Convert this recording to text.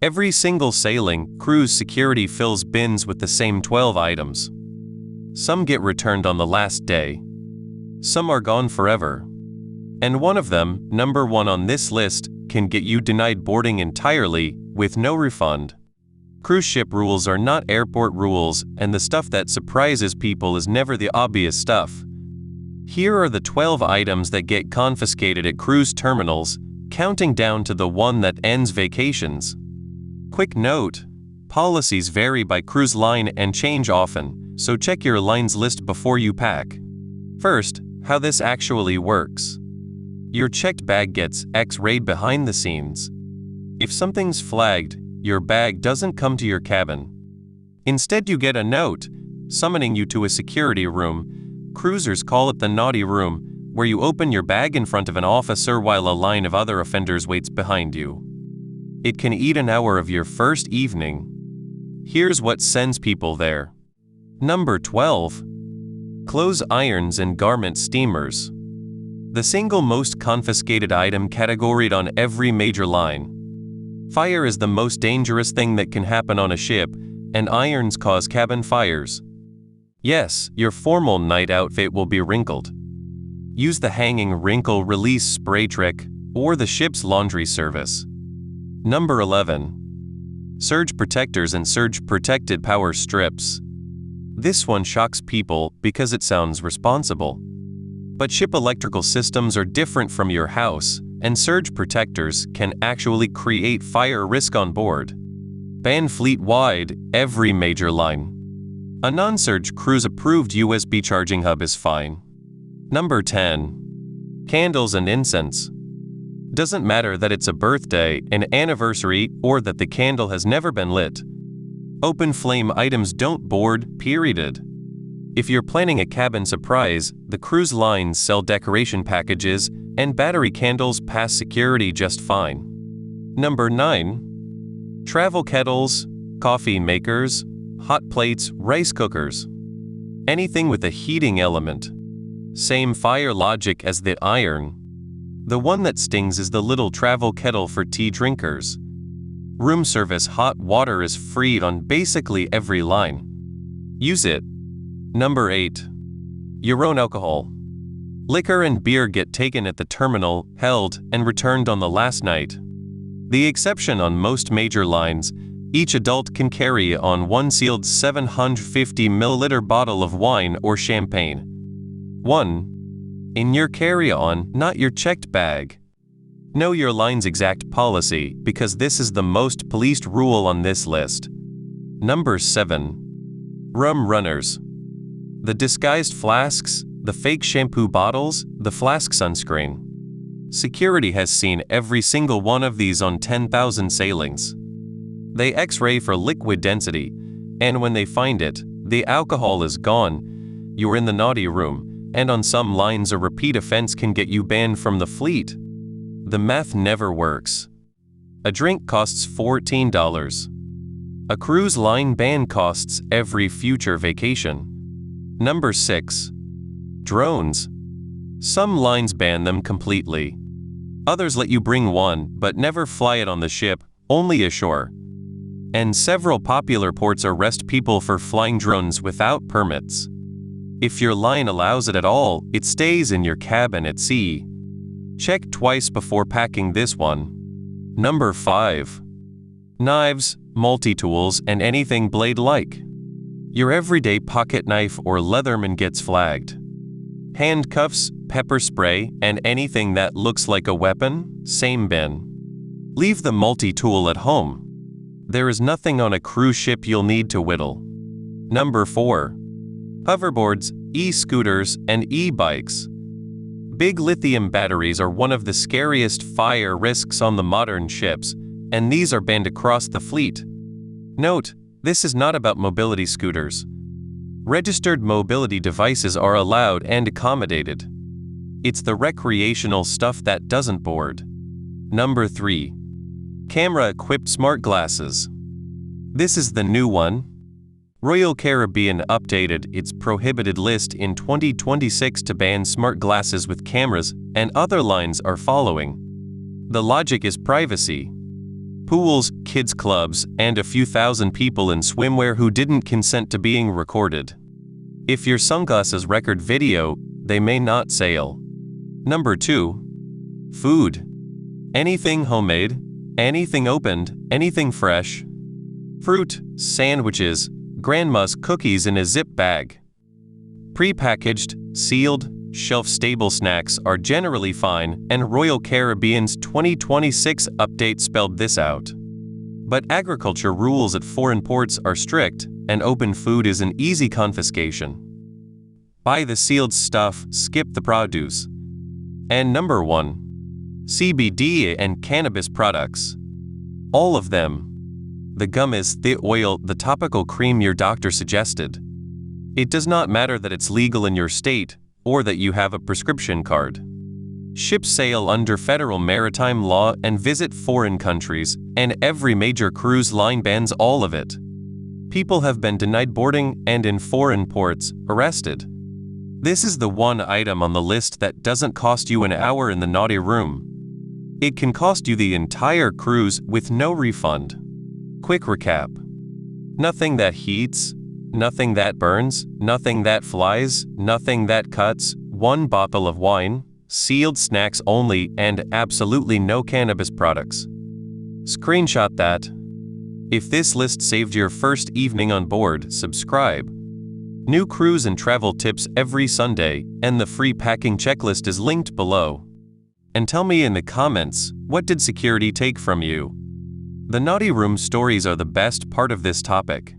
Every single sailing, cruise security fills bins with the same 12 items. Some get returned on the last day. Some are gone forever. And one of them, number 1 on this list, can get you denied boarding entirely, with no refund. Cruise ship rules are not airport rules, and the stuff that surprises people is never the obvious stuff. Here are the 12 items that get confiscated at cruise terminals, counting down to the one that ends vacations. Quick note: policies vary by cruise line and change often, so check your line's list before you pack. First, how this actually works. Your checked bag gets X-rayed behind the scenes. If something's flagged, your bag doesn't come to your cabin. Instead, you get a note summoning you to a security room. Cruisers call it the naughty room, where you open your bag in front of an officer while a line of other offenders waits behind you. It can eat an hour of your first evening. Here's what sends people there. Number 12. Clothes irons and garment steamers. The single most confiscated item categoried on every major line. Fire is the most dangerous thing that can happen on a ship, and irons cause cabin fires. Yes, your formal night outfit will be wrinkled. Use the hanging wrinkle release spray trick or the ship's laundry service. Number 11. Surge protectors and surge protected power strips. This one shocks people because it sounds responsible. But ship electrical systems are different from your house, and surge protectors can actually create fire risk on board. Ban fleet-wide, every major line. A non-surge cruise-approved USB charging hub is fine. Number 10. Candles and incense. Doesn't matter that it's a birthday, an anniversary, or that the candle has never been lit. Open flame items don't board, period. If you're planning a cabin surprise, the cruise lines sell decoration packages, and battery candles pass security just fine. Number 9. Travel kettles, coffee makers, hot plates, rice cookers. Anything with a heating element. Same fire logic as the iron. The one that stings is the little travel kettle for tea drinkers. Room service hot water is free on basically every line. Use it. Number 8. Your own alcohol. Liquor and beer get taken at the terminal, held, and returned on the last night. The exception on most major lines, each adult can carry on one sealed 750 ml bottle of wine or champagne. 1. In your carry-on, not your checked bag. Know your line's exact policy, because this is the most policed rule on this list. Number 7. Rum Runners. The disguised flasks, the fake shampoo bottles, the flask sunscreen. Security has seen every single one of these on 10,000 sailings. They X-ray for liquid density, and when they find it, the alcohol is gone. You're in the naughty room, and on some lines a repeat offense can get you banned from the fleet. The math never works. A drink costs $14. A cruise line ban costs every future vacation. Number 6. Drones. Some lines ban them completely. Others let you bring one, but never fly it on the ship, only ashore. And several popular ports arrest people for flying drones without permits. If your line allows it at all, it stays in your cabin at sea. Check twice before packing this one. Number 5. Knives, multi-tools, and anything blade-like. Your everyday pocket knife or Leatherman gets flagged. Handcuffs, pepper spray, and anything that looks like a weapon, same bin. Leave the multi-tool at home. There is nothing on a cruise ship you'll need to whittle. Number 4. Hoverboards, E-Scooters, and e-bikes. Big lithium batteries are one of the scariest fire risks on the modern ships, and these are banned across the fleet. Note, this is not about mobility scooters. Registered mobility devices are allowed and accommodated. It's the recreational stuff that doesn't board. Number 3. Camera-equipped smart glasses. This is the new one. Royal Caribbean updated its prohibited list in 2026 to ban smart glasses with cameras, and other lines are following. The logic is privacy. Pools, kids' clubs, and a few thousand people in swimwear who didn't consent to being recorded. If your sunglasses record video, they may not sail. Number 2. Food. Anything homemade, anything opened, anything fresh. Fruit, sandwiches, grandma's cookies in a zip bag. Pre-packaged, sealed, shelf-stable snacks are generally fine, and Royal Caribbean's 2026 update spelled this out. But agriculture rules at foreign ports are strict, and open food is an easy confiscation. Buy the sealed stuff, skip the produce. And number 1. CBD and cannabis products. All of them. The gummies, the oil, the topical cream your doctor suggested. It does not matter that it's legal in your state, or that you have a prescription card. Ships sail under federal maritime law and visit foreign countries, and every major cruise line bans all of it. People have been denied boarding and in foreign ports, arrested. This is the one item on the list that doesn't cost you an hour in the naughty room. It can cost you the entire cruise with no refund. Quick recap. Nothing that heats, nothing that burns, nothing that flies, nothing that cuts, 1 bottle of wine, sealed snacks only, and absolutely no cannabis products. Screenshot that. If this list saved your first evening on board, subscribe. New cruise and travel tips every Sunday, and the free packing checklist is linked below. And tell me in the comments, what did security take from you? The naughty room stories are the best part of this topic.